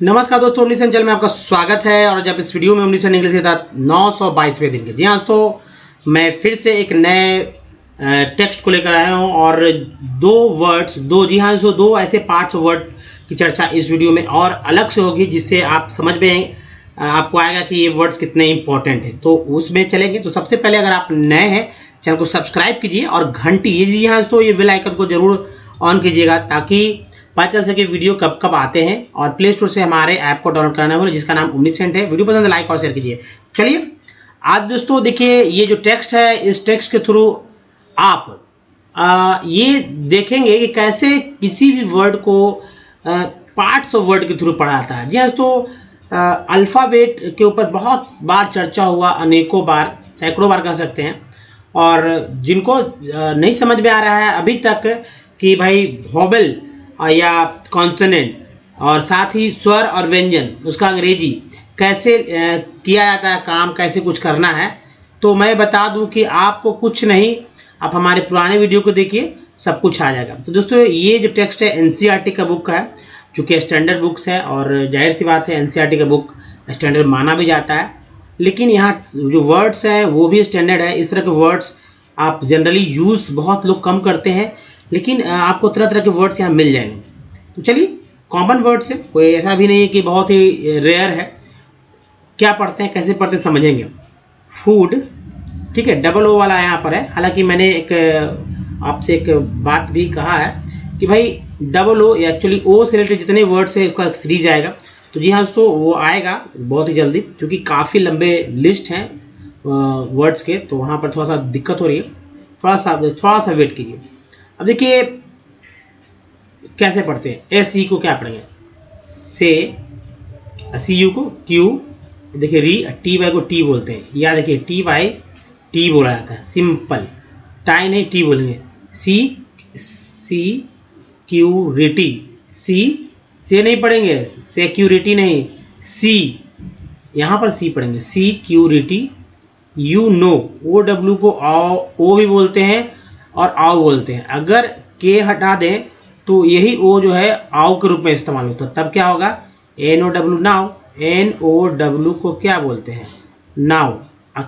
नमस्कार दोस्तों, English channel में आपका स्वागत है। और जब इस वीडियो में इंग्लिश के साथ 922वें दिन के जी हाँ दोस्तों, मैं फिर से एक नए टेक्स्ट को लेकर आया हूँ और जी हाँ दोस्तों, दो ऐसे पार्ट्स ऑफ वर्ड की चर्चा इस वीडियो में और अलग से होगी, जिससे आप समझ में आपको आएगा कि ये वर्ड्स कितने इंपॉर्टेंट है। तो उसमें चलेंगे। तो सबसे पहले अगर आप नए हैं चैनल को सब्सक्राइब कीजिए और घंटी ये जी हाँ दोस्तों, ये बेल आइकन को जरूर ऑन कीजिएगा ताकि पता चल सके वीडियो कब कब आते हैं। और प्ले स्टोर से हमारे ऐप को डाउनलोड करना है जिसका नाम ओमनीसेंट है। वीडियो पसंद है लाइक और शेयर कीजिए। चलिए आज दोस्तों देखिए, ये जो टेक्स्ट है, इस टेक्स्ट के थ्रू आप ये देखेंगे कि कैसे किसी भी वर्ड को पार्ट्स ऑफ वर्ड के थ्रू पढ़ाता है। जी हाँ दोस्तों, अल्फ़ाबेट के ऊपर बहुत बार चर्चा हुआ, अनेकों बार, सैकड़ों बार कह सकते हैं। और जिनको नहीं समझ में आ रहा है अभी तक कि भाई वोवेल या कॉन्सोनेंट और साथ ही स्वर और व्यंजन, उसका अंग्रेजी कैसे किया जाता है, काम कैसे कुछ करना है, तो मैं बता दूं कि आपको कुछ नहीं, आप हमारे पुराने वीडियो को देखिए, सब कुछ आ जाएगा। तो दोस्तों ये जो टेक्स्ट है एनसीईआरटी का बुक है, चूँकि स्टैंडर्ड बुक्स है और जाहिर सी बात है एनसीईआरटी का बुक स्टैंडर्ड माना भी जाता है। लेकिन यहाँ जो वर्ड्स हैं वो भी स्टैंडर्ड है। इस तरह के वर्ड्स आप जनरली यूज़ बहुत लोग कम करते हैं, लेकिन आपको तरह तरह के वर्ड्स यहाँ मिल जाएंगे। तो चलिए, कॉमन वर्ड्स है, कोई ऐसा भी नहीं है कि बहुत ही रेयर है। क्या पढ़ते हैं, कैसे पढ़ते हैं, समझेंगे। फूड, ठीक है, डबल ओ वाला यहाँ पर है। हालांकि मैंने एक आपसे एक बात भी कहा है कि भाई डबल ओ, एक्चुअली ओ से रिलेटेड जितने वर्ड्स है उसका सीरीज आएगा। तो जी हाँ दोस्तों, वो आएगा बहुत ही जल्दी, क्योंकि काफ़ी लंबे लिस्ट हैं वर्ड्स के, तो वहाँ पर थोड़ा सा दिक्कत हो रही है। थोड़ा सा वेट कीजिए। अब देखिए कैसे पढ़ते हैं। एस ई को क्या पढ़ेंगे, से, सी यू को क्यू, देखिए री, टी वाई को टी बोलते हैं, या देखिए टी वाई टी बोला जाता है, सिंपल। टाई नहीं, टी बोलेंगे। सी, सी क्यूरिटी, सी से नहीं पढ़ेंगे, सिक्योरिटी नहीं, सी यहाँ पर सी पढ़ेंगे, security. You know, O W को ओ भी बोलते हैं और आओ बोलते हैं। अगर के हटा दें तो यही ओ जो है आओ के रूप में इस्तेमाल होता है। तब क्या होगा, N O W now. N O W को क्या बोलते हैं, नाउ।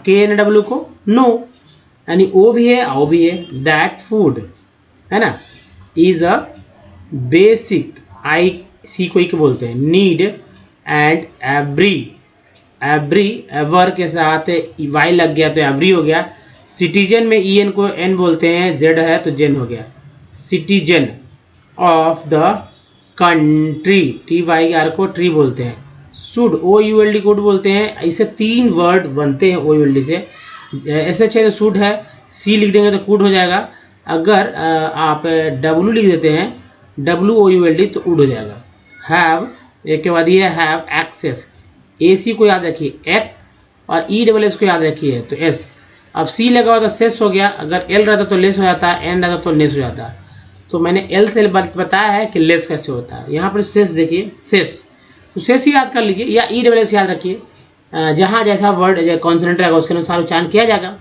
के एन डब्ल्यू को नो, यानी ओ भी है आओ भी है। दैट फूड है ना, इज अ बेसिक, आई सी को ही बोलते हैं, need and every. Every, ever के साथ वाई लग गया तो एवरी हो गया। सिटीजन में ई एन को एन बोलते हैं, जेड है तो जेन हो गया। Citizen of the country, T Y R को ट्री बोलते हैं। Should, O U L D good बोलते हैं। ऐसे 3 वर्ड बनते हैं ओ यू एल डी से। ऐसे अच्छे तो शुड है, सी लिख देंगे तो कुड हो जाएगा। अगर आप डब्लू लिख देते हैं, W O U L D, तो उड हो जाएगा। हैव, एक के बाद ये हैव एक्सेस। ए सी को याद रखिए एक, और ई डबल एस को याद रखिए तो एस। अब सी लगा हुआ तो सेस हो गया, अगर एल रहता तो लेस हो जाता, एन रहता तो लेस हो जाता। तो मैंने एल से बताया है कि लेस कैसे होता है। यहाँ पर सेस देखिए, सेस, तो सेस ही याद कर लीजिए, या ई डबल एस याद रखिए। जहाँ जैसा वर्ड कॉन्सोनेंट रहेगा उसके अनुसार उच्चारण किया जाएगा।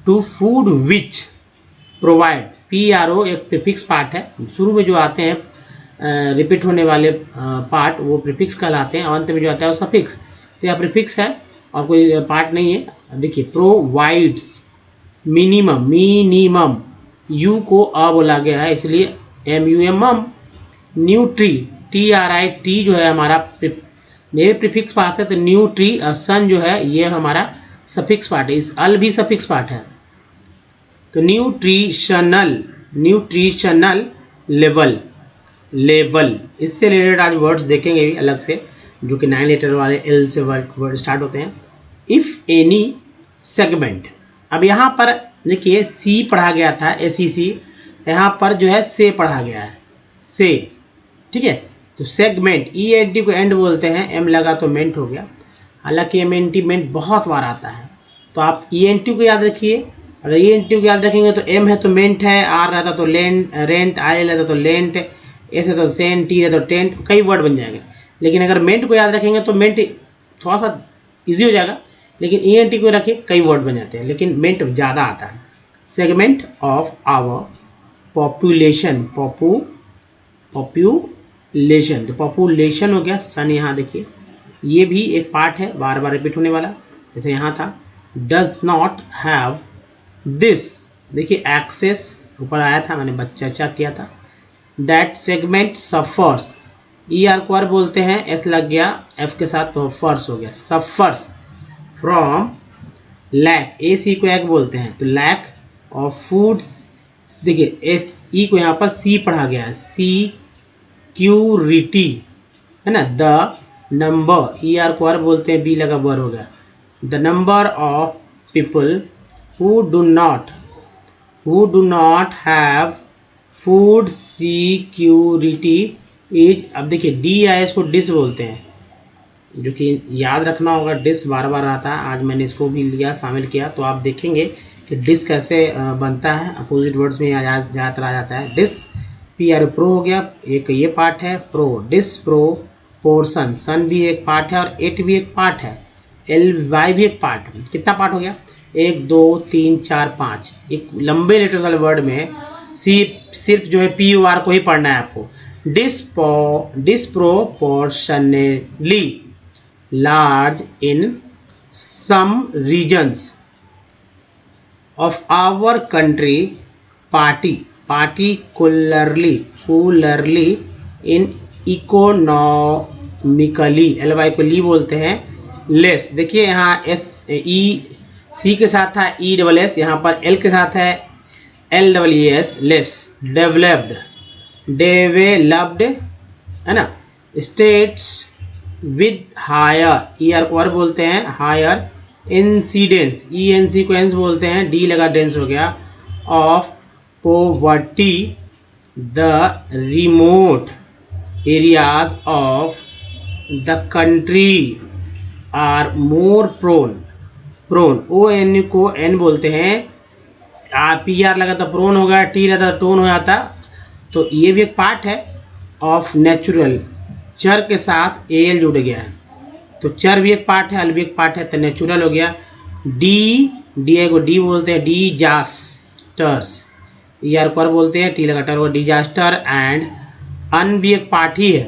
To food which provide, P R O एक प्रीफिक्स पार्ट है। शुरू में जो आते हैं रिपीट होने वाले पार्ट वो प्रीफिक्स कहलाते हैं, अंत में जो आता है वो सफिक्स। तो यह प्रीफिक्स है और कोई पार्ट नहीं है। देखिए प्रोवाइड्स, मिनिमम, मिनिमम, यू को अ बोला गया है इसलिए एम यू एम मम। Nutri, T R I T जो है हमारा ये प्रीफिक्स पार्ट है, तो न्यूट्री। सन जो है ये हमारा सफिक्स पार्ट है, इस अल भी सफिक्स पार्ट है। तो न्यूट्रिशनल, न्यूट्रिशनल लेवल, लेवल, इससे रिलेटेड आज वर्ड्स देखेंगे भी अलग से, जो कि 9 लेटर वाले एल से वर्ड स्टार्ट होते हैं। इफ़ एनी सेगमेंट, अब यहाँ पर देखिए सी पढ़ा गया था, एसीसी, यहाँ पर जो है से पढ़ा गया है, से, ठीक है। तो सेगमेंट, ई एन टी को एंड बोलते हैं, एम लगा तो मेंट हो गया। हालांकि एम एन टी मेंट बहुत बार आता है, तो आप ई एन टी को याद रखिए। अगर ई एन टी को याद रखेंगे तो एम है तो मेंट है, आर रहता तो रेंट, आई रहता तो लेंट, ऐसे तो सेंट, टी है तो टेंट, कई वर्ड बन जाएंगे। लेकिन अगर मेंट को याद रखेंगे तो मेंट थोड़ा सा इजी हो जाएगा, लेकिन ई एन टी को रखिए कई वर्ड बन जाते हैं, लेकिन मेंट ज़्यादा आता है। Segment of our population, population lation, तो पॉपुलेशन हो गया सन। यहाँ देखिए ये भी एक पार्ट है बार बार रिपीट होने वाला, जैसे यहाँ था डज नॉट हैव दिस, देखिए एक्सेस ऊपर आया था, मैंने चर्चा किया था। That segment suffers, E R को आर बोलते हैं, एस लग गया एफ के साथ तो फर्स हो गया, सफर्स फ्रॉम लैक, ए सी को एक बोलते हैं तो लैक ऑफ फूड। देखिए एस ई को यहाँ पर सी पढ़ा गया है, सी क्यूरिटी है ना, द नंबर, ई आर को आर बोलते हैं, बी लगा बर हो गया, the number of people who do not have food security is, अब देखिए डी आई एस को डिस बोलते हैं, जो कि याद रखना होगा, डिस बार बार आता है, आज मैंने इसको भी लिया शामिल किया, तो आप देखेंगे कि डिस कैसे बनता है, अपोजिट वर्ड्स में ज़्यादातर आ जाता है। डिस पी आर प्रो हो गया, एक ये पार्ट है प्रो, डिस प्रो पोर्सन, सन भी एक पार्ट है और एट भी एक पार्ट है, एल वाई भी एक पार्ट, कितना पार्ट हो गया, 1 2 3 4 5, एक लंबे लेटर वाले वर्ड में सिर्फ जो है पी यू आर को ही पढ़ना है आपको। डिस्प्रोपोर्शनली large in some regions of our country, particularly in economically, ly को ली बोलते हैं, लेस, देखिए यहाँ एस ई सी के साथ था ई डबल एस, यहाँ पर एल के साथ है L double E S, less, developed है ना, states with higher, E R को आर बोलते हैं, higher incidence, E N C को एंस बोलते हैं, डी लगा डेंस हो गया, of poverty, the remote areas of the country are more prone, O N को एन बोलते हैं, पी आर लगा तो प्रोन हो गया, टी लगा तो टोन हो जाता, तो ये भी एक पार्ट है ऑफ नेचुरल, चर के साथ ए एल जुड़ गया है, तो चर भी एक पार्ट है, अल भी एक पार्ट है, तो नेचुरल हो गया। डी आई को डी बोलते हैं, डिजास्टर्स, ई आर पर बोलते हैं, टी लगा टर होगा, डिजास्टर, एंड अन भी एक पार्ट ही है,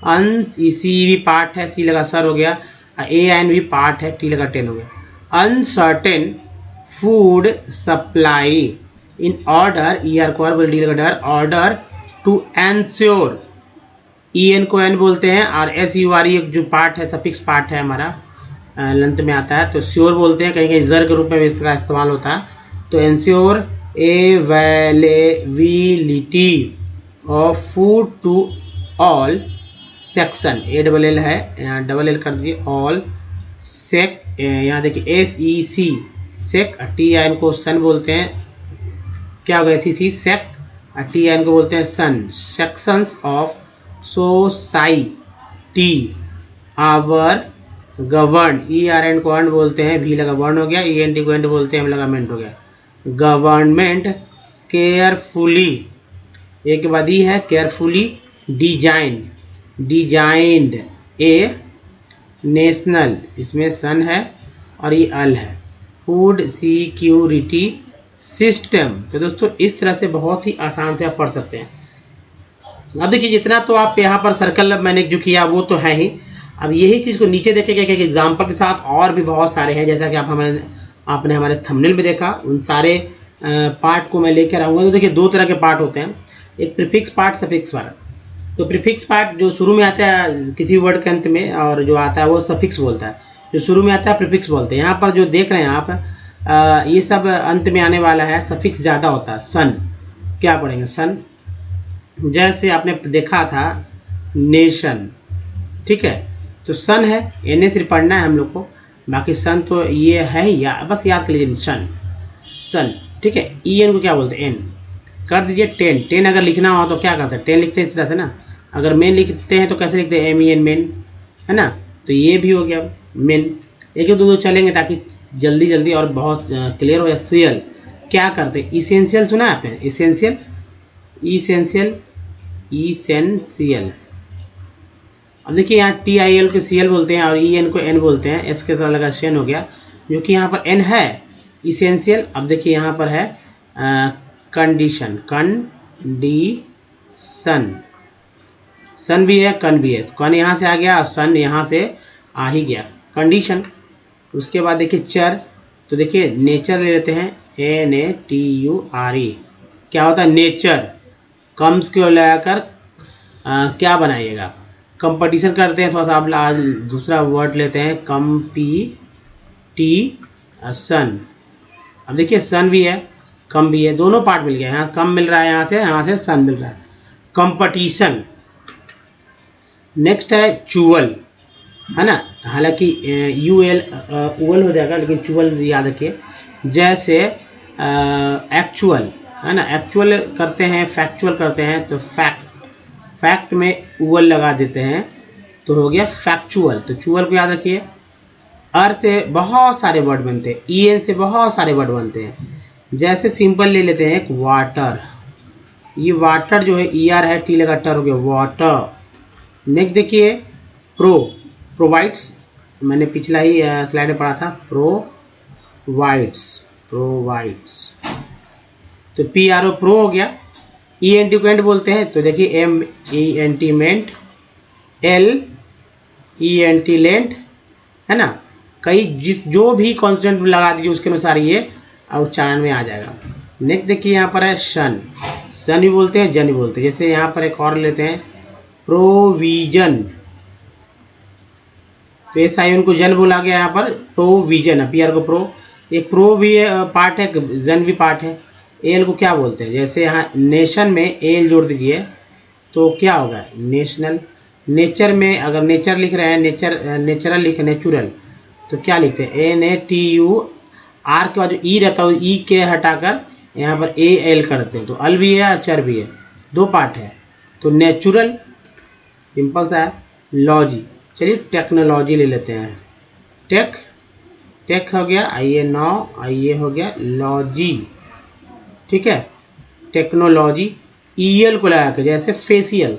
अन सी भी पार्ट है, सी लगा सर हो गया, ए एन भी पार्ट है, टी लगा टेन हो गया, uncertain food supply in order, E R को डी लगा डर, order to ensure, E N को एन बोलते हैं, और एस यू आर एक जो पार्ट है, सफिक्स पार्ट है हमारा, लंत में आता है, तो श्योर बोलते हैं, कहीं कहीं जर के रूप में भी इसका इस्तेमाल होता है, तो ensure availability of food to all section, A double L है, यहाँ डबल एल कर दिए, ऑल सेक, यहाँ देखिए S E C sec, T I N को सन बोलते हैं, क्या होगा S E C sec, T I N को बोलते हैं sun, sections of society our govern, E R N को अर्न बोलते हैं, भी लगा वर्न हो गया, ई एन टी को एंड बोलते हैं, एम लगा मेंट हो गया, गवर्नमेंट केयरफुली, एक के बाद ई है, केयरफुली डिजाइंड ए नेशनल, इसमें सन है और ये अल है, फूड सिक्योरिटी सिस्टम। तो दोस्तों इस तरह से बहुत ही आसान से आप पढ़ सकते हैं। अब देखिए जितना तो आप यहाँ पर सर्कल मैंने जो किया वो तो है ही, अब यही चीज़ को नीचे देखेंगे एक एग्जाम्पल के साथ, और भी बहुत सारे हैं, जैसा कि आपने हमारे थंबनेल में देखा, उन सारे पार्ट को मैं लेकर आऊँगा। तो देखिए 2 तरह के पार्ट होते हैं, एक प्रीफिक्स पार्ट, सफिक्स पार्ट। तो प्रीफिक्स पार्ट जो शुरू में आता है किसी वर्ड के अंत में, और जो आता है वो सफिक्स बोलता है, जो शुरू में आता है प्रीफिक्स बोलते हैं। यहाँ पर जो देख रहे हैं आप, ये सब अंत में आने वाला है, सफिक्स ज़्यादा होता है। सन क्या पढ़ेंगे, सन, जैसे आपने देखा था नेशन, ठीक है, तो सन है, एन सिर्फ पढ़ना है हम लोग को, बाकी सन तो ये है ही, बस याद कर लीजिए सन, ठीक है। ई एन को क्या बोलते हैं, एन कर दीजिए। 10 अगर लिखना हो तो क्या करते हैं, 10 लिखते हैं इस तरह से ना, अगर मेन लिखते हैं तो कैसे लिखते हैं, एम ई एन, मेन, है ना, तो ये भी हो गया मेन। एक दो चलेंगे ताकि जल्दी और बहुत क्लियर हो जाए। सीएल क्या करते हैं, इसेंशियल सुना है आपने, इसेंशियल। अब देखिए यहाँ टी आई एल को सी एल बोलते हैं और ई एन को एन बोलते हैं, एस के साथ लगा शेन हो गया, जो कि यहाँ पर एन है इसेंशियल। अब देखिए यहाँ पर है कंडीशन, सन भी है, कन भी है, तो कन यहाँ से आ गया और सन यहाँ से आ ही गया, कंडीशन। उसके बाद देखिए चर, तो देखिए नेचर ले लेते हैं, NATURE, क्या होता है नेचर, कम्स को लगाकर क्या बनाइएगा, कंपटीशन करते हैं, थोड़ा सा आप आज दूसरा वर्ड लेते हैं, कंपटीशन। अब देखिए सन भी है, कम भी है, दोनों पार्ट मिल गया, यहाँ कम मिल रहा है, यहाँ से सन मिल रहा है, कंपटीशन। नेक्स्ट है चुअल, है ना, हालांकि UL उवल हो जाएगा, लेकिन चुअल याद रखिए। जैसे एक्चुअल, है ना, एक्चुअल करते हैं, फैक्चुअल करते हैं, तो फैक्ट में उवल लगा देते हैं तो हो गया फैक्चुअल। तो चुअल को याद रखिए। अर से बहुत सारे वर्ड बनते हैं, EN से बहुत सारे वर्ड बनते हैं। जैसे सिंपल ले लेते हैं एक वाटर, ये वाटर जो है ER है, T लगा टर हो गया वाटर। नेक्स्ट देखिए प्रोवाइड्स, मैंने पिछला ही स्लाइड में पढ़ा था, प्रोवाइड्स, तो PRO प्रो हो गया। ENT को एंट बोलते हैं, तो देखिए MENT मेंट, LENT लेंट, है ना, कई जो भी कॉन्स्टेंट लगा दीजिए उसके अनुसार ये उच्चारण में आ जाएगा। नेक्स्ट देखिए यहाँ पर है सन, सन भी बोलते हैं, जन भी बोलते हैं। जैसे यहाँ पर एक और लेते हैं प्रोविजन, तो SIN को जन बोला गया यहाँ पर, प्रोविजन, PR को प्रो, एक प्रो भी पार्ट है, जन भी पार्ट है। एल को क्या बोलते हैं, जैसे यहाँ नेशन में एल जोड़ दीजिए तो क्या होगा नेशनल। नेचर में अगर नेचर लिख रहे हैं, नेचुरल लिखे, नेचुरल, तो क्या लिखते हैं NATUR के बाद जो ई रहता है ई के हटाकर यहाँ पर AL कर देते हैं, तो अल भी है चर भी है, दो पार्ट है, तो नेचुरल, सिंपल सा है। लॉजी, चलिए टेक्नोलॉजी ले लेते हैं, टेक हो गया, आइए हो गया लॉजी, ठीक है, टेक्नोलॉजी। EL को लगा के जैसे फेशियल,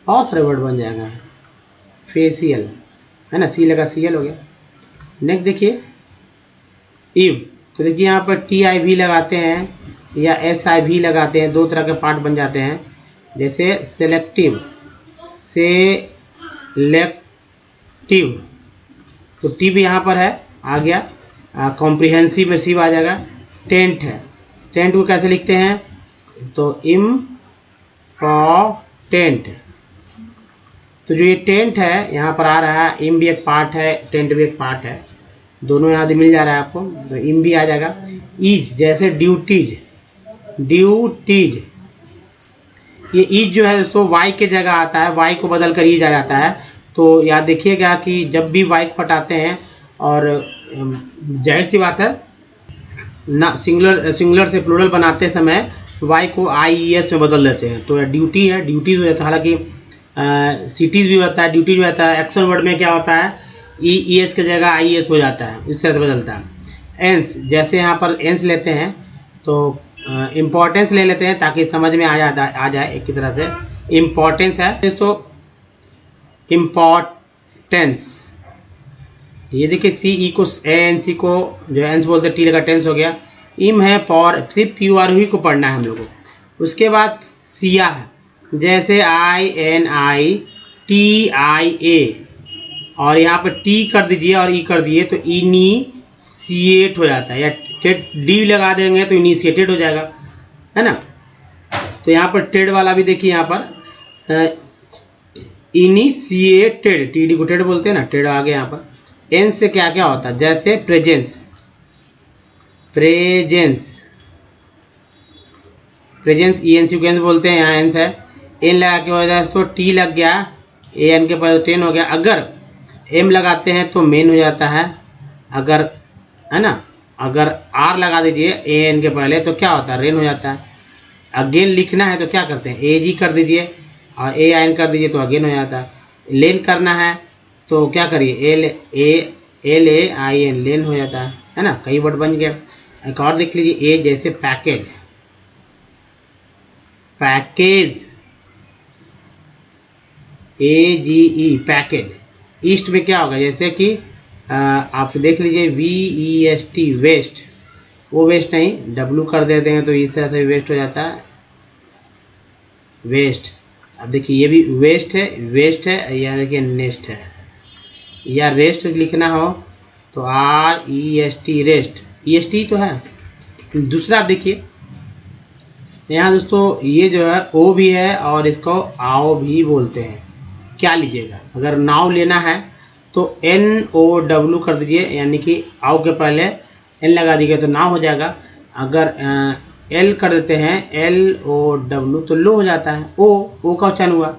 बहुत सारे वर्ड बन जाएगा, फेशियल, है ना, सी लगा CL हो गया। नेक्स्ट देखिए इव, तो देखिए यहाँ पर TIV लगाते हैं या SIV लगाते हैं, दो तरह के पार्ट बन जाते हैं। जैसे सेलेक्टिव, तो टी भी यहाँ पर है, आ गया, कॉम्प्रिहेंसिव में सिव आ जाएगा। टेंट है, टेंट को कैसे लिखते हैं, तो इम्पॉर्टेंट, तो जो ये टेंट है यहाँ पर आ रहा है, इम भी एक पार्ट है, टेंट भी एक पार्ट है, दोनों यहाँ मिल जा रहा है आपको, तो इम भी आ जाएगा। ईज, जैसे ड्यूटीज, ये ईज जो है दोस्तों वाई के जगह आता है, वाई को बदल कर ईज आ जाता है। तो याद देखिएगा कि जब भी वाई को हटाते हैं, और जाहिर सी बात है ना, सिंगुलर से प्लूरल बनाते समय वाई को IES में बदल देते हैं, तो ड्यूटी है, ड्यूटीज हो जाता है। हालांकि सिटीज़ भी होता है, ड्यूटीज भी होता है। एक्शन वर्ड में क्या होता है, ES की जगह IES हो जाता है, इस तरह से बदलता है। एंस, जैसे यहाँ पर एंस लेते हैं तो इम्पोर्टेंस ले लेते हैं ताकि समझ में आ जाए एक की तरह से। इम्पोर्टेंस है तो इम्पोर्टेंस, ये देखिए CE को ANC को जो एंस बोलते हैं, T लगा टेंस हो गया। इम है फॉर, सिर्फ PUR को पढ़ना है हम लोगों को। उसके बाद सिया है, जैसे INITIA, और यहाँ पर T कर दीजिए और E कर दिए तो इनिशिएट हो जाता है, या D लगा देंगे तो इनिशिएटेड हो जाएगा, है ना। तो यहाँ पर टेड वाला भी देखिए, यहाँ पर इनिशिएटेड, TD को टेड बोलते हैं ना, टेड आ गया यहाँ पर। एन से क्या क्या होता है, जैसे प्रेजेंस, EN सीक्वेंस बोलते हैं, यहाँ एंस है, एन लगा के हो जाए तो T लग गया, AN के पास 10 हो गया। अगर M लगाते हैं तो मेन हो जाता है, अगर, है ना, अगर R लगा दीजिए AN के पहले तो क्या होता है, रेन हो जाता है। अगेन लिखना है तो क्या करते हैं, AG कर दीजिए और AIN कर दीजिए तो अगेन हो जाता है। लेन करना है तो क्या करिए, LAIN, लेन हो जाता है ना, कई वर्ड बन गए। एक और देख लीजिए, A जैसे पैकेज, AGE, पैकेज। ईस्ट में क्या होगा, जैसे कि आप देख लीजिए VEST, वेस्ट, वो वेस्ट नहीं, W कर देते हैं तो इस तरह से वेस्ट हो जाता है। वेस्ट। अब देखिए ये भी वेस्ट है, या देखिए नेस्ट है, या रेस्ट लिखना हो तो REST रेस्ट, EST तो है। दूसरा आप देखिए यहाँ दोस्तों ये जो है ओ भी है और इसको आओ भी बोलते हैं। क्या लीजिएगा, अगर नाव लेना है तो NOW कर दीजिए, यानी कि आओ के पहले N लगा दीजिए तो नाव हो जाएगा। अगर L कर देते हैं LOW तो लो हो जाता है, ओ का उच्चारण हुआ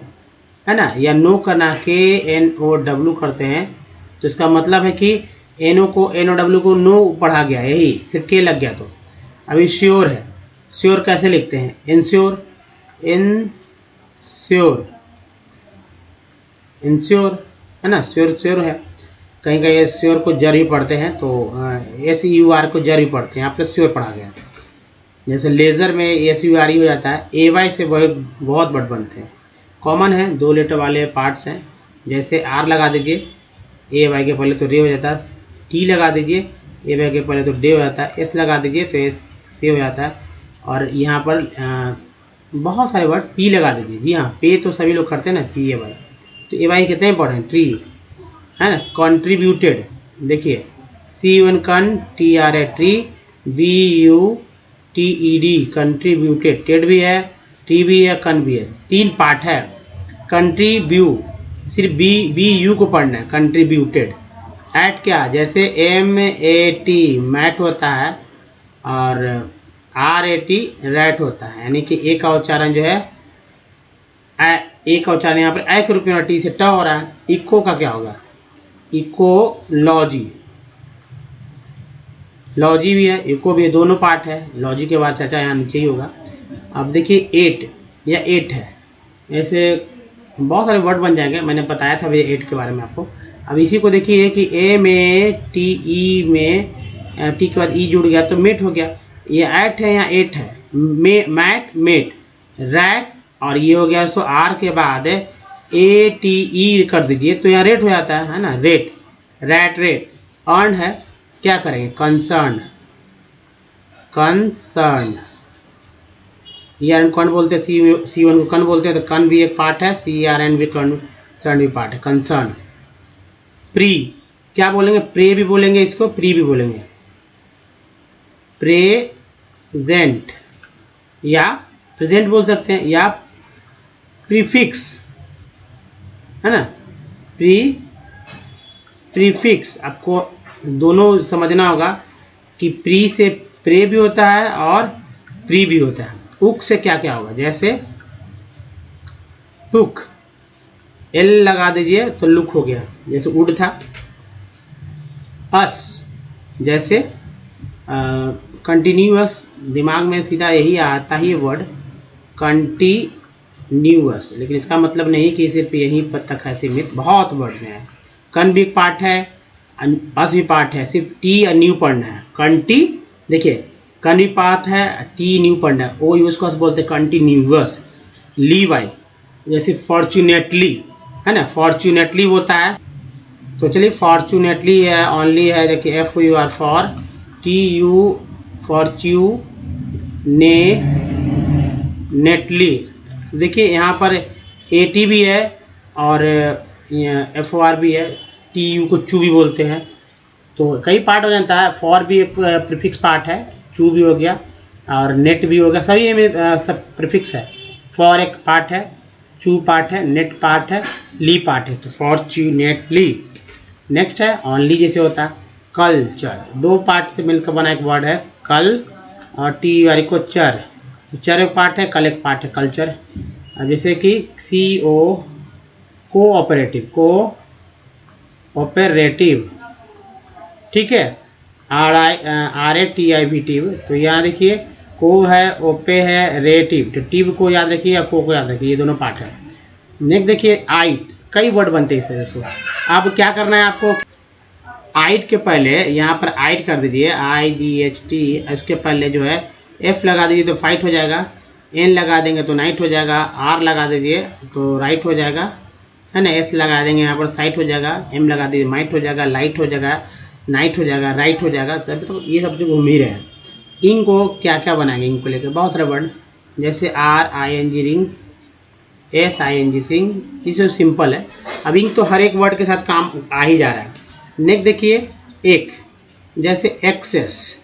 है ना। या नो करना KNOW करते हैं तो इसका मतलब है कि NO को NOW को नो पढ़ा गया, यही सिर्फ के लग गया। तो अभी श्योर है, श्योर कैसे लिखते हैं, इंश्योर है ना, श्योर है। कहीं कहीं श्योर को जर भी पढ़ते हैं, तो SUR को जर भी पढ़ते हैं, यहाँ पे श्योर पढ़ा गया। जैसे लेज़र में SURE हो जाता है, AY से बहुत वर्ड बनते हैं, कॉमन है, 2 लेटर वाले पार्ट्स हैं। जैसे R लगा दीजिए AY के पहले तो रे हो जाता है, T लगा दीजिए AY के पहले तो डे हो जाता है, S लगा दीजिए तो S से हो जाता है। और यहाँ पर बहुत सारे वर्ड P लगा दीजिए, जी हाँ पे तो सभी लोग करते हैं ना, PAY। तो AY कितने इंपॉर्टेंट, ट्री है ना। कंट्रीब्यूटेड देखिए CUN कन TRA tree, BUTED contributed, Ted भी है, टी भी है, कन भी है, 3 पार्ट है। कंट्रीब्यू सिर्फ BU को पढ़ना है, कंट्रीब्यूटेड। एट क्या, जैसे MAT मैट होता है और RAT रैट होता है, यानी कि ए का उच्चारण जो है ए का उच्चारण यहाँ पर ए के रूप में टी से ट हो रहा है। इको का क्या होगा, इकोलॉजी, लॉजी भी है, इको भी है, दोनों पार्ट है। लॉजी के बाद चर्चा यहाँ नीचे ही होगा। अब देखिए 8 या 8 है, ऐसे बहुत सारे वर्ड बन जाएंगे, मैंने बताया था भैया 8 के बारे में आपको। अब इसी को देखिए कि MATE में टी के बाद ई जुड़ गया तो मेट हो गया। ये 8 है या 8 है, मैट मेट रैक, और ये हो गया तो आर के बाद ATE कर दीजिए तो यहाँ रेट हो जाता है ना, रेट रैट रेट। अर्न है, क्या करेंगे, कंसर्न ERN कौन बोलते हैं, CON को कन बोलते हैं, तो कन भी एक पार्ट है, CRN भी कंसर्न भी पार्ट है, कंसर्न। प्री क्या बोलेंगे, प्रे भी बोलेंगे इसको, प्री भी बोलेंगे, प्रेजेंट या प्रेजेंट बोल सकते हैं, या प्रीफिक्स है ना, प्रीफिक्स। आपको दोनों समझना होगा कि प्री से प्रे भी होता है और प्री भी होता है। उक से क्या क्या होगा, जैसे टुक, L लगा दीजिए तो लुक हो गया, जैसे उड था। अस जैसे कंटिन्यूअस, दिमाग में सीधा यही आता ही वर्ड कंटिन्यूअस, लेकिन इसका मतलब नहीं कि सिर्फ यहीं पर तक है सीमित, बहुत वर्ड में है। कन भी पार्ट है, अस भी पार्ट है, सिर्फ टी और न्यू पढ़ना है। कंटी देखिए कन भी पार्ट है, टी न्यू पढ़ना है, ओ यूज को बोलते हैं कंटिन्यूअस। लीवाई जैसे फॉर्चुनेटली है ना, फॉर्चुनेटली होता है, तो चलिए फॉर्चुनेटली है, ओनली है, देखिए FOR फॉर, TU नेटली। देखिए यहाँ पर AT भी है और FOR भी है, TU को चू भी बोलते हैं, तो कई पार्ट हो जाता है। फॉर भी एक प्रीफिक्स पार्ट है, चू भी हो गया और नेट भी हो गया, सभी में सब प्रीफिक्स है। फॉर एक पार्ट है, चू पार्ट है, नेट पार्ट है, ली पार्ट है, तो फॉर्चुनेटली। नेक्स्ट है ओनली, जैसे होता है कल्चर, 2 पार्ट से मिलकर बना एक वर्ड है कल, और टी वाली को चर, चर एक पार्ट है, कल एक पार्ट है, कल्चर। अब जैसे कि CO कोऑपरेटिव, ठीक है, RATIV, तो यहाँ देखिए को है, ओपे है, रेटिव, तो टिव को याद रखिए या को याद रखिए, ये दोनों पार्ट है। नेक्स्ट देखिए आइट, कई वर्ड बनते हैं इससे दोस्तों। अब क्या करना है आपको, आइट के पहले यहाँ पर आइट कर दीजिए, IGHT, इसके पहले जो है F लगा दीजिए तो फाइट हो जाएगा, N लगा देंगे तो नाइट हो जाएगा, R लगा दीजिए तो राइट हो जाएगा है ना, S लगा देंगे यहाँ पर साइट हो जाएगा, M लगा दीजिए माइट हो जाएगा, लाइट हो जाएगा, नाइट हो जाएगा, राइट हो जाएगा। तभी तो ये सब जो घूम ही रहे हैं। इंग को क्या क्या बनाएंगे, इंग को लेकर बहुत सारे वर्ड, जैसे RING रिंग, SING सिंग, इसे सिंपल है। अब इंक तो हर एक वर्ड के साथ काम आ ही जा रहा है। नेक्स्ट देखिए एक, जैसे एक्सेस,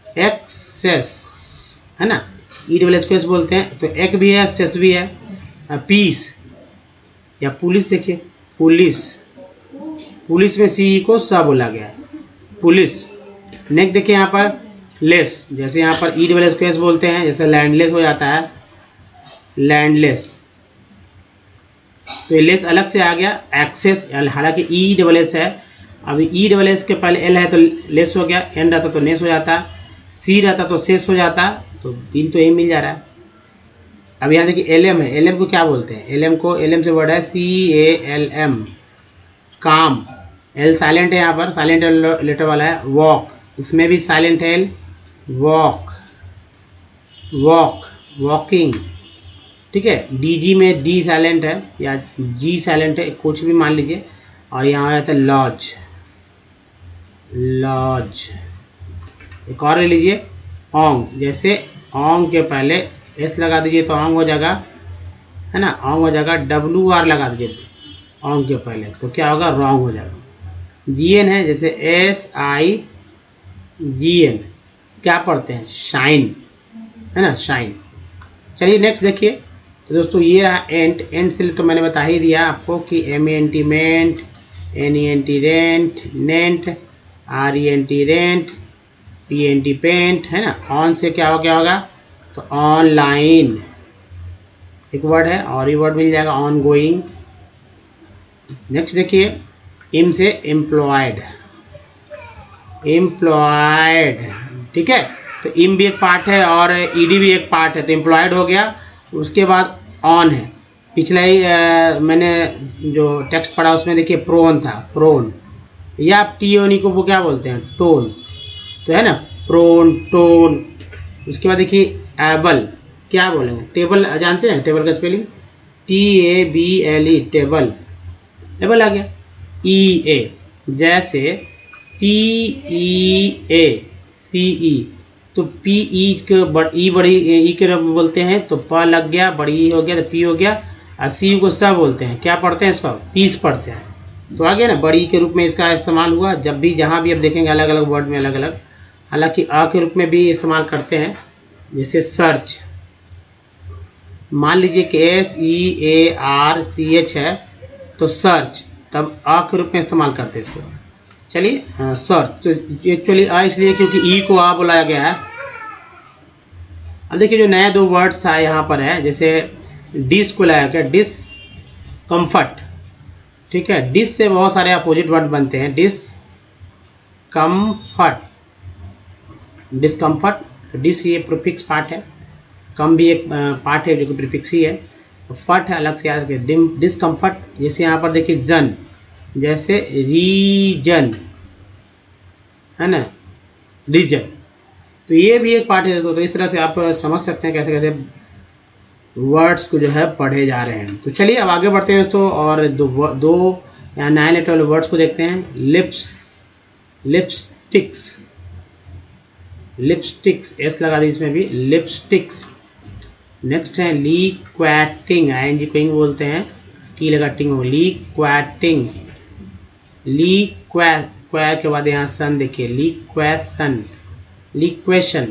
एक्सेस है ना, ESS बोलते हैं, तो एक भी है, सेस भी है। पीस या पुलिस, देखिए पुलिस, पुलिस में CE को स बोला गया है, पुलिस। नेक्स्ट देखिए यहाँ पर लेस, जैसे यहाँ पर ESS बोलते हैं, जैसे लैंडलेस हो जाता है, लैंडलेस, तो ये लेस अलग से आ गया। एक्सेस हालांकि ESS है, अभी ESS के पहले L है तो लेस हो गया, N रहता तो नेस हो जाता, C रहता तो सेस हो जाता, तो 3 तो यही मिल जा रहा है। अब यहाँ देखिए LM है, LM को क्या बोलते हैं, LM को, LM से वर्ड है CALM, काम। L साइलेंट है, यहाँ पर साइलेंट लेटर वाला है। वॉक, इसमें भी साइलेंट है, वॉक, वॉक, वॉकिंग, ठीक है। DG में D साइलेंट है या G साइलेंट है, कुछ भी मान लीजिए। और यहाँ आ जाता है लॉज, लॉज। एक और ले लीजिए ओंग, जैसे ओंग के पहले S लगा दीजिए तो ओंग हो जाएगा, है ना, ओंग हो जाएगा। WR लगा दीजिए ओंग के पहले तो क्या होगा, रॉन्ग हो जाएगा। GN है, जैसे SIGN, क्या पढ़ते हैं, शाइन, है ना, शाइन। चलिए नेक्स्ट देखिए, तो दोस्तों ये रहा एंट। एंट से तो मैंने बता ही दिया आपको कि MENT ment, NENT rent, nent, RENT rent, PNT pent, है ना। ऑन से क्या होगा, तो ऑनलाइन एक वर्ड है, और ये वर्ड मिल जाएगा ऑन गोइंग। नेक्स्ट देखिए इम से एम्प्लॉयड, एम्प्लॉयड, ठीक है। तो इम भी एक पार्ट है और ED भी एक पार्ट है, तो एम्प्लॉयड हो गया। उसके बाद ऑन है, पिछला ही मैंने जो टेक्स्ट पढ़ा उसमें देखिए प्रोन था, प्रोन, या TON को वो क्या बोलते हैं, टोन, तो है ना, प्रोन, टोन। उसके बाद देखिए एबल, क्या बोलेंगे, टेबल, जानते हैं टेबल का स्पेलिंग, TABLE, टेबल, एबल आ गया। EA, जैसे PEACE, तो PE के ई बड़ी ई के रब बोलते हैं, तो प लग गया, बड़ी ई हो गया तो P हो गया। और CU को स बोलते हैं, क्या पढ़ते हैं, इसका पीस पढ़ते हैं, तो आ गया ना, बड़ी के रूप में इसका इस्तेमाल हुआ। जब भी जहाँ भी आप देखेंगे अलग अलग वर्ड में अलग अलग, हालांकि अ के रूप में भी इस्तेमाल करते हैं, जैसे सर्च, मान लीजिए कि SEARCH है तो सर्च, तब अ के रूप में इस्तेमाल करते हैं इसको। चलिए सर्च, तो एक्चुअली अ इसलिए क्योंकि ई को आ बुलाया गया है। अब देखिए जो नया 2 वर्ड्स था यहाँ पर है, जैसे डिस को लाया गया, डिस कम्फर्ट, ठीक है। डिस से बहुत सारे अपोजिट वर्ड बनते हैं, डिस कम्फर्ट, डिसकम्फर्ट, तो डिस ये प्रीफिक्स पार्ट है, कम भी एक पार्ट है जो कि प्रीफिक्स ही है, तो फट है अलग से याद रखिए। डिसकम्फर्ट, जैसे यहाँ पर देखिए जन, जैसे रीजन, है ना, रीजन, तो ये भी एक पार्ट है। तो इस तरह से आप समझ सकते हैं कैसे कैसे वर्ड्स को जो है पढ़े जा रहे हैं। तो चलिए अब आगे बढ़ते हैं दोस्तों, और दो या 9 लेटर वाले वर्ड्स को देखते हैं। लिप्स, लिपस्टिक्स, लिपस्टिक्स, S लगा दी इसमें भी, लिपस्टिक्स। नेक्स्ट है लिक्वेटिंग, ING क्विंग बोलते हैं, T लगा टिंग हो, लिक्वेटिंग, लिक्वे के बाद यहाँ सन देखिए, लिक्वेशन, लिक्वेशन,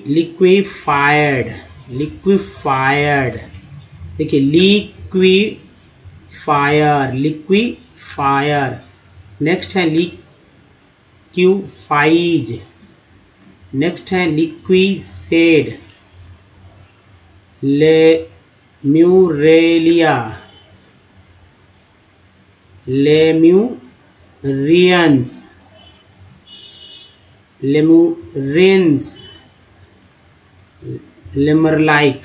लिक्विफायर्ड, लिक्विफायर्ड, देखिए लिक्विफायर, लिक्विफायर। नेक्स्ट है लिक्विफाइज, नेक्स्ट है लिक्विसेड, लेम्यूरेलिया, लेम्यूरियंस, लेमुरेंस, लेमरलाइक,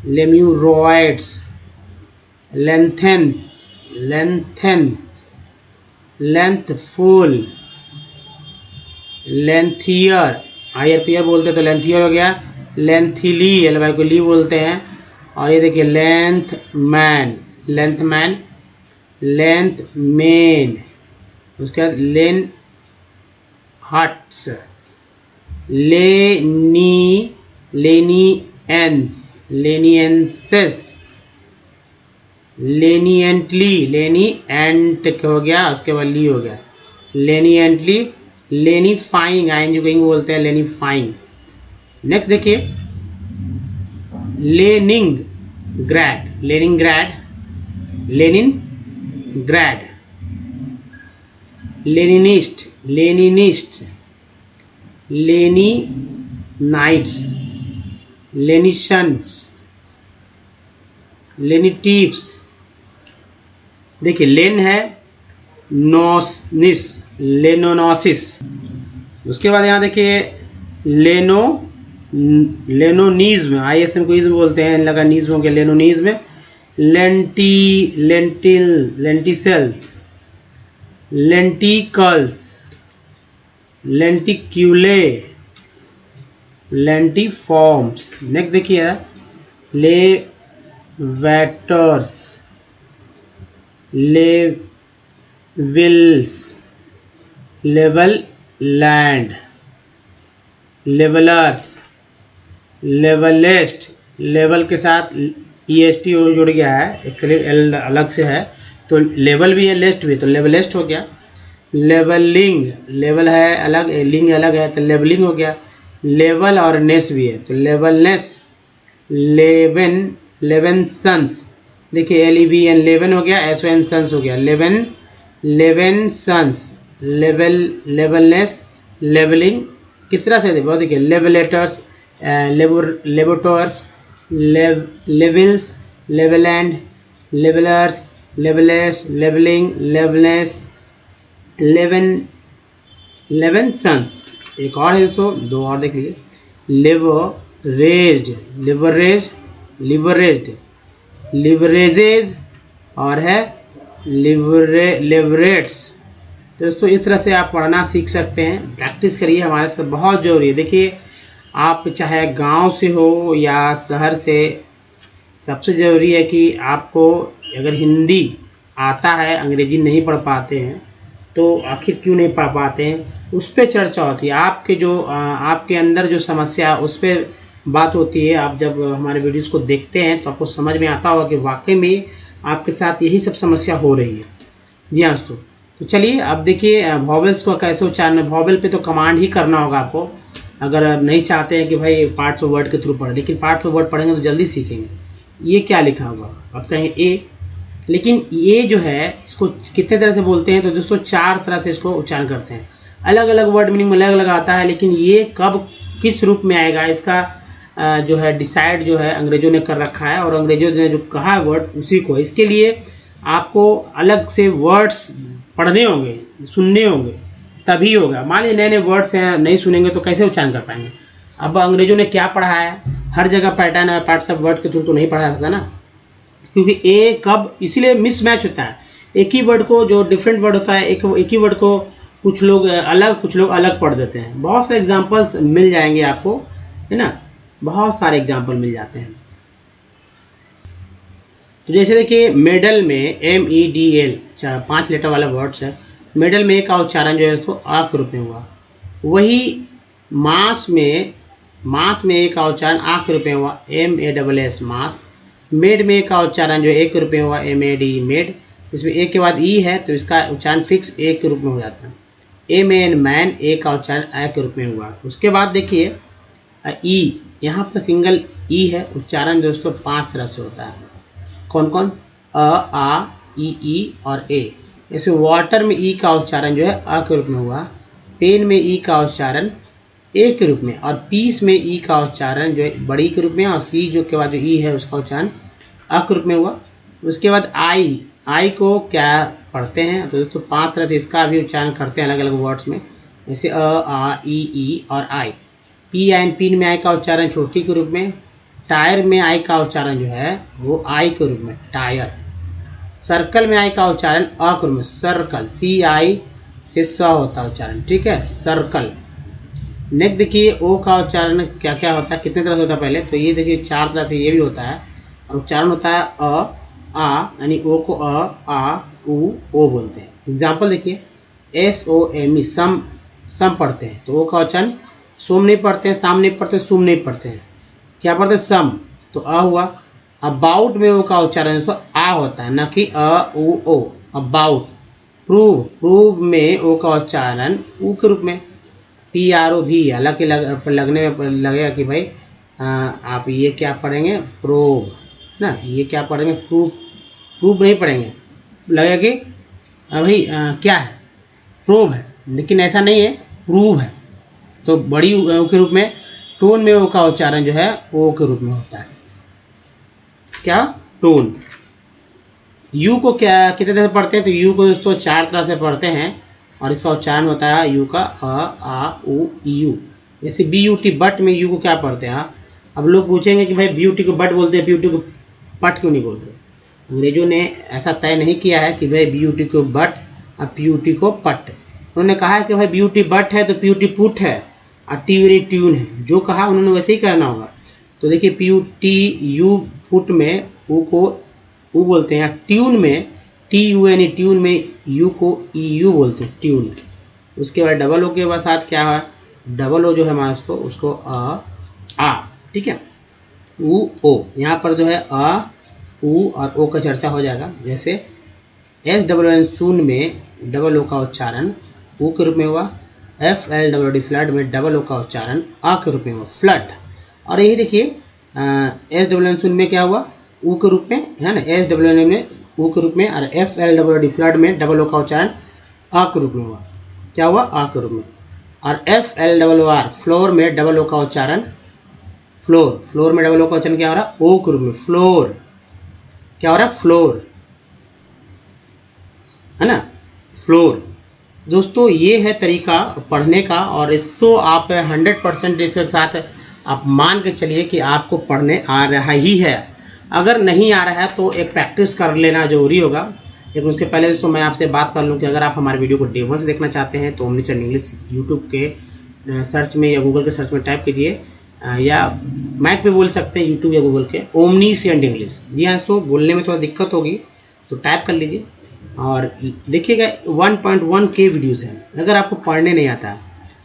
लेम्यूरोइड्स, लेंथेन, लेंथेंस, लेंथफुल, लेंथियर, आईआरपीआर बोलते तो लेंथियर हो गया, लेंथिली, एल को ली बोलते हैं। और ये देखिए length man, length man, length main, उसके बाद लेन हट्स, लेनी लेनिएंस, लेनिएंसेस, लेनिएंटली, लेनिएंट हो गया, उसके बाद ली हो गया, लेनिएंटली, लेनिफाइंग, आईएनजी को बोलते हैं लेनिफाइंग। नेक्स्ट देखिए Leningrad, Leningrad, Leningrad, Leninist, Leninist, Leninites, lenitions, lenitives. देखिए लेन है नोसिस, लेनोनोसिस। उसके बाद यहाँ देखिए लेनो, लेनोनिज्म, आईएसएम को इज्म बोलते हैं, लगा निज्म हो गया, Leninism. Lenti, lentil, lenticels, lenticles, lenticule, lentiforms. Next देखिए levators, levels, level land, levellers, levellist, level के साथ ईएसटी और जुड़ गया है, एक एल अलग से है तो लेवल भी है, लिस्ट भी, तो लेवलिस्ट हो गया। लेवलिंग, लेवल है अलग, लिंग अलग है तो लेवलिंग हो गया। लेवल और नेस भी है तो लेवलनेस। लेवन, लेवन सन्स, देखिए LEVN लेवन हो गया, SON सन्स हो गया, लेवन, लेवन सन्स, लेवल, लेवलनेस, लेवलिंग। किस तरह से देखिए लेवलेटर्स, लेबोटर्स, लेवल्स, लेवलैंड, लेवलर्स, लेवलेस, लेवलिंग, लेवलनेस, लेवन, लेवन सन्स। एक और है दोस्तों, दो और देख लीजिए, लिवरेज्ड, लिवरेज, लिवरेज्ड, लिवरेजेज और है लिवरेट्स। दोस्तों इस तरह से आप पढ़ना सीख सकते हैं, प्रैक्टिस करिए, हमारे साथ बहुत ज़रूरी है। देखिए आप चाहे गांव से हो या शहर से, सबसे ज़रूरी है कि आपको अगर हिंदी आता है, अंग्रेजी नहीं पढ़ पाते हैं तो आखिर क्यों नहीं पढ़ पाते हैं, उस पर चर्चा होती है। आपके जो आपके अंदर जो समस्या उस पर बात होती है। आप जब हमारे वीडियोस को देखते हैं तो आपको समझ में आता होगा कि वाकई में आपके साथ यही सब समस्या हो रही है। जी हाँ दोस्तों, तो चलिए अब देखिए वॉवेल्स को कैसे उच्चारण है। वॉवेल पे तो कमांड ही करना होगा आपको, अगर नहीं चाहते हैं कि भाई पार्ट्स ऑफ वर्ड के थ्रू पढ़ें, लेकिन पार्ट्स ऑफ वर्ड पढ़ेंगे तो जल्दी सीखेंगे। ये क्या लिखा हुआ, आप कहेंगे ए, लेकिन ये जो है इसको कितने तरह से बोलते हैं, तो दोस्तों 4 तरह से इसको उच्चारण करते हैं। अलग अलग वर्ड मीनिंग अलग अलग आता है, लेकिन ये कब किस रूप में आएगा इसका जो है डिसाइड जो है अंग्रेजों ने कर रखा है, और अंग्रेजों ने जो कहा है वर्ड उसी को। इसके लिए आपको अलग से वर्ड्स पढ़ने होंगे, सुनने होंगे, तभी होगा। मान लीजिए नए नए वर्ड्स हैं, नहीं सुनेंगे तो कैसे उच्चारण कर पाएंगे। अब अंग्रेजों ने क्या पढ़ा है, हर जगह पैटर्न है, पार्ट्स ऑफ वर्ड के थ्रू तो नहीं पढ़ा सकता ना, क्योंकि ए कब, इसीलिए मिसमैच होता है। एक ही वर्ड को, जो डिफरेंट वर्ड होता है, एक ही वर्ड को कुछ लोग अलग पढ़ देते हैं। बहुत सारे एग्जांपल्स मिल जाएंगे आपको, है ना, बहुत सारे एग्जांपल मिल जाते हैं। तो जैसे देखिए मेडल में MEDL 5 लेटर वाला वर्ड्स है। मेडल में का उच्चारण जो है उसको आ के रूप में हुआ। वही मास में का उच्चारण आ के रूप में हुआ, MASS मास। मेड में का उच्चारण जो एक रूप में हुआ, MAD मेड। इसमें एक के बाद ई है तो इसका उच्चारण फिक्स एक के रूप में हो जाता है। MAN मैन, ए का उच्चारण आ के रूप में हुआ। उसके बाद देखिए ई, यहाँ पर सिंगल ई है। उच्चारण दोस्तों 5 तरह से होता है। कौन कौन, आ, ई और ए। जैसे वाटर में ई का उच्चारण जो है अ के रूप में हुआ, पेन में ई का उच्चारण ए के रूप में, और पीस में ई का उच्चारण जो है बड़ी के रूप में, और सी जो के बाद जो ई है उसका उच्चारण अ के रूप में हुआ। उसके बाद आई को क्या पढ़ते हैं, तो दोस्तों 5 तरह से इसका भी उच्चारण करते हैं अलग अलग वर्ड्स में, जैसे आ, ई और आई। पिन में आई का उच्चारण छोटी के रूप में। टायर में आई का उच्चारण जो है वो आई के रूप में, टायर। सर्कल में आई का उच्चारण अ के रूप में, सर्कल, CI से स होता है उच्चारण, ठीक है, सर्कल। नेक्स्ट देखिए ओ का उच्चारण क्या क्या होता है, कितने तरह से होता है पहले, तो ये देखिए 4 तरह से ये भी होता है। और उच्चारण होता है आ, यानी ओ को आ, उ, ओ बोलते हैं। एग्जाम्पल देखिए SOME, सम पढ़ते हैं तो ओ का उच्चारण सोम नहीं पढ़ते हैं, साम नहीं पढ़ते, सुम नहीं पढ़ते हैं। क्या पढ़ते हैं, सम, तो अ हुआ। अबाउट में ओ का उच्चारण तो आ होता है, न कि अ उ ओ, अबाउट। प्रूव, प्रूव में ओ का उच्चारण ऊ के रूप में, PROV, हालांकि लगने में लगेगा कि भाई आप ये क्या पढ़ेंगे, प्रोव, है ना, ये क्या पढ़ेंगे, प्रूव, प्रूव नहीं पढ़ेंगे, लगेगा कि भाई क्या है, प्रोव है, लेकिन ऐसा नहीं है, प्रूव है। तो बड़ी ओ के रूप में, टोन में ओ का उच्चारण जो है ओ के रूप में होता है, क्या, टोन। यू को क्या कितने तरह से पढ़ते हैं, तो यू को दोस्तों 4 तरह से पढ़ते हैं, और इसका उच्चारण होता है यू का आ उ यू। जैसे BUT, बट में यू को क्या पढ़ते हैं। अब लोग पूछेंगे कि भाई BUT को बट बोलते हैं, BUT को पट क्यों नहीं बोलते। अंग्रेजों ने ऐसा तय नहीं किया है कि भाई BUT को बट और PUT को पट। उन्होंने कहा है कि भाई BUT बट है तो PUT पुट है, और TUN ट्यून है, जो कहा उन्होंने वैसे ही करना होगा। तो देखिए PUT यू पुट में ऊ को ऊ बोलते हैं, ट्यून में TUN ट्यून में यू को EU बोलते हैं, ट्यून। उसके बाद डबल ओ के बाद साथ क्या है, डबल ओ जो है हमारा उसको आ, ठीक है, ऊ ओ, यहाँ पर जो है अ ऊ और ओ का चर्चा हो जाएगा। जैसे SWN शून्य में डबल ओ का उच्चारण ऊ के रूप में हुआ, FLWD फ्लड में डबल ओ का उच्चारण आ के रूप में हुआ, फ्लड। और यही देखिए SWN शून्य में क्या हुआ, ऊ के रूप में, है ना, SWN में ऊ के रूप में, और FLWD फ्लड में डबल ओ का उच्चारण आ के रूप में हुआ, क्या हुआ, आ के रूप में। और FLRR फ्लोर में डबल ओ का उच्चारण, फ्लोर, फ्लोर में डबल ओ का उच्चारण क्या हो रहा है, ओ के रूप में, फ्लोर, क्या हो रहा है, फ्लोर, है ना, फ्लोर। दोस्तों ये है तरीका पढ़ने का, और इसको आप 100% इसके साथ आप मान के चलिए कि आपको पढ़ने आ रहा ही है। अगर नहीं आ रहा है तो एक प्रैक्टिस कर लेना जरूरी होगा। लेकिन उसके पहले दोस्तों मैं आपसे बात कर लूँ कि अगर आप हमारे वीडियो को डे 1 से देखना चाहते हैं तो ओमनीचैनल इंग्लिश यूट्यूब के सर्च में या गूगल के सर्च में टाइप कीजिए, या मैक पे बोल सकते हैं यूट्यूब या गूगल के, ओमनीचैनल इंग्लिश। जी हाँ दोस्तों, बोलने में थोड़ा दिक्कत होगी तो टाइप कर लीजिए और देखिएगा 1.1K वीडियोज़ हैं। अगर आपको पढ़ने नहीं आता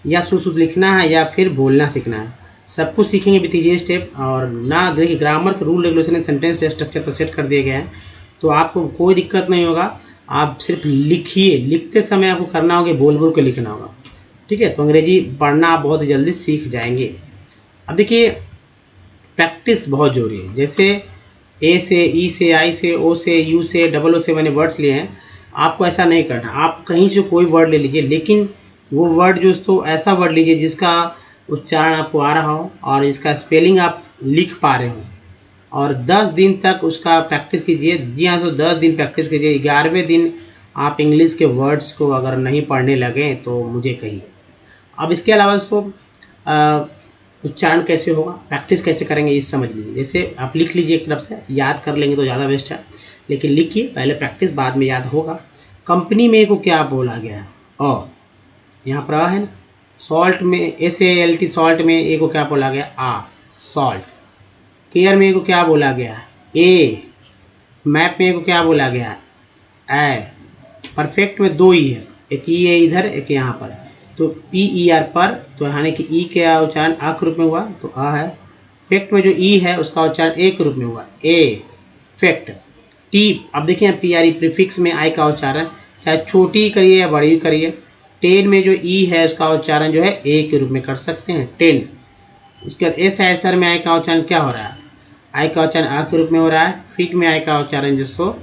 या शुद्ध लिखना है या फिर बोलना सीखना है, सब कुछ सीखेंगे विथ ईजी स्टेप। और ना देखिए ग्रामर के रूल रेगुलेशन सेंटेंस स्ट्रक्चर पर सेट कर दिए गए हैं, तो आपको कोई दिक्कत नहीं होगा। आप सिर्फ लिखिए, लिखते समय आपको करना होगा बोल बोल के लिखना होगा, ठीक है। तो अंग्रेजी पढ़ना आप बहुत जल्दी सीख जाएंगे। अब देखिए प्रैक्टिस बहुत जरूरी है। जैसे ए से, ई से, आई से, ओ से, यू से, डबल ओ से मैंने वर्ड्स लिए हैं। आपको ऐसा नहीं करना, आप कहीं से कोई वर्ड ले लीजिए, लेकिन वो वर्ड जो तो ऐसा वर्ड लीजिए जिसका उच्चारण आपको आ रहा हो और इसका स्पेलिंग आप लिख पा रहे हो, और 10 दिन तक उसका प्रैक्टिस कीजिए। जी हाँ, तो 10 दिन प्रैक्टिस कीजिए। 11वें दिन आप इंग्लिश के वर्ड्स को अगर नहीं पढ़ने लगे तो मुझे कहिए। अब इसके अलावा दोस्तों उच्चारण कैसे होगा, प्रैक्टिस कैसे करेंगे, ये समझ लीजिए। जैसे आप लिख लीजिए, एक तरफ से याद कर लेंगे तो ज़्यादा बेस्ट है, लेकिन लिखिए, पहले प्रैक्टिस बाद में याद होगा। कंपनी में को क्या बोला गया है, और यहाँ पर आ है ना। सॉल्ट में SALT, सॉल्ट में ए को क्या बोला गया, आ, सॉल्ट। केयर में को क्या बोला गया है, ए। मैप में को क्या बोला गया है, ए। परफेक्ट में 2 ई है, एक ई है इधर, एक यहाँ पर, तो PER पर, तो यानी कि ई के उच्चारण आ के रूप में हुआ, तो आ है। फेक्ट में जो ई है उसका उच्चारण ए के रूप में हुआ, ए, फेक्ट। टी, अब देखिए PRE प्रीफिक्स में आई का उच्चारण चाहे छोटी करिए या बड़ी करिए। टेन में जो ई है उसका उच्चारण जो है ए के रूप में कर सकते हैं, टेन। उसके बाद एस सर में आई का उच्चारण क्या हो रहा है, आई का उच्चारण आ के रूप में हो रहा है। फिक में आई का उच्चारण जिसको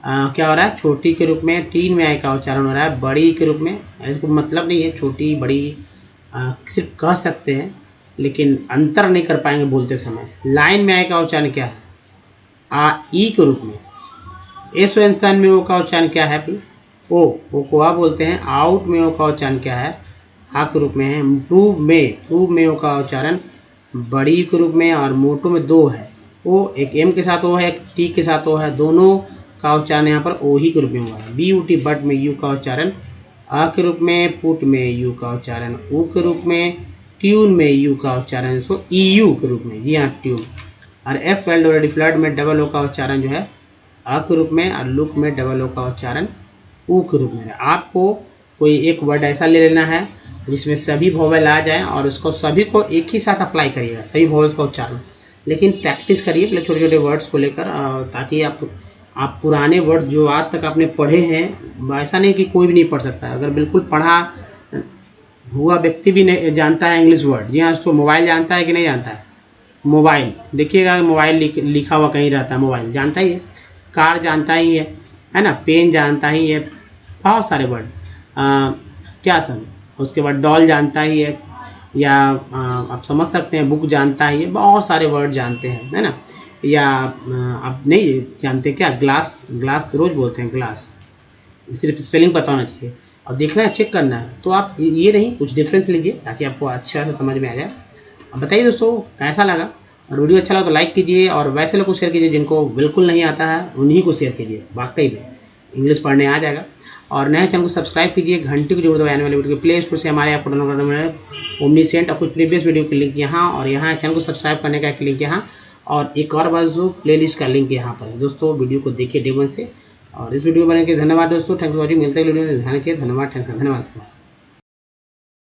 क्या हो रहा है, छोटी के रूप में। टीन में आई का उच्चारण हो रहा है बड़ी के रूप में। इसको मतलब नहीं है छोटी बड़ी, सिर्फ कह सकते हैं लेकिन अंतर नहीं कर पाएंगे बोलते समय। लाइन में आई का उच्चारण क्या है, आ, ई के रूप में। एस ओ इंसान में ओ का उच्चारण क्या है, ओ को आ बोलते हैं। आउट में ओ का उच्चारण क्या है, हा के रूप में है। प्रूव में ओ का उच्चारण बड़ी के रूप में, और मोटो में 2 है। ओ एक एम के साथ ओ है, एक टी के साथ ओ है, दोनों का उच्चारण यहाँ पर ओ ही के रूप में हुआ है। BUT बट में यू का उच्चारण आ के रूप में, पुट में यू का उच्चारण ऊ के रूप में, ट्यून में यू का उच्चारण सो EU के रूप में, जी हाँ ट्यून। और FLWD फ्लड में डबल ओ का उच्चारण जो है आ के रूप में, और लुक में डबल ओ का उच्चारण ऊ के रूप में। आपको कोई एक वर्ड ऐसा ले लेना है जिसमें सभी वोवेल आ जाए और उसको सभी को एक ही साथ अप्लाई करिएगा, सभी वोवेल्स का उच्चारण। लेकिन प्रैक्टिस करिए पहले छोटे छोटे वर्ड्स को लेकर, ताकि आप पुराने वर्ड जो आज तक आपने पढ़े हैं, ऐसा नहीं कि कोई भी नहीं पढ़ सकता है, अगर बिल्कुल पढ़ा हुआ व्यक्ति भी नहीं जानता है इंग्लिश वर्ड। जी हाँ दोस्तों, मोबाइल जानता है कि नहीं जानता है? मोबाइल देखिएगा, मोबाइल लिखा हुआ कहीं रहता है, मोबाइल जानता ही है। कार जानता ही है ना, पेन जानता ही है, बहुत सारे वर्ड क्या सब। उसके बाद डॉल जानता ही है, या आप समझ सकते हैं बुक जानता ही है, बहुत सारे वर्ड जानते हैं, है ना। या आप नहीं जानते क्या, ग्लास, ग्लास तो रोज़ बोलते हैं ग्लास, सिर्फ स्पेलिंग पता होना चाहिए और देखना है, चेक करना है। तो आप ये नहीं, कुछ डिफरेंस लीजिए ताकि आपको अच्छा से समझ में आ जाए। अब बताइए दोस्तों कैसा लगा, और वीडियो अच्छा लगा तो लाइक कीजिए, और वैसे लोग को शेयर कीजिए जिनको बिल्कुल नहीं आता है, उन्हीं को शेयर कीजिए, वाकई में इंग्लिश पढ़ने आ जाएगा। और नए चैनल को सब्सक्राइब कीजिए, घंटी को जरूर दबाएं, आने वाले वीडियो के प्ले स्टोर से हमारे ऐप को डाउनलोड करने में ओमनीसेंट और कुछ प्रीवियस वीडियो की लिंक यहाँ, और यहाँ चैनल को सब्सक्राइब करने का एक लिंक यहाँ, और एक और बार जो प्लेलिस्ट का लिंक यहाँ पर है। दोस्तों वीडियो को देखिए डे 1 से, और इस वीडियो बनाने के धन्यवाद दोस्तों, थैंक्स फॉर वॉचिंग। मिलते हैं वीडियो में, ध्यान रखिए, धन्यवाद, थैंक्स, धन्यवाद।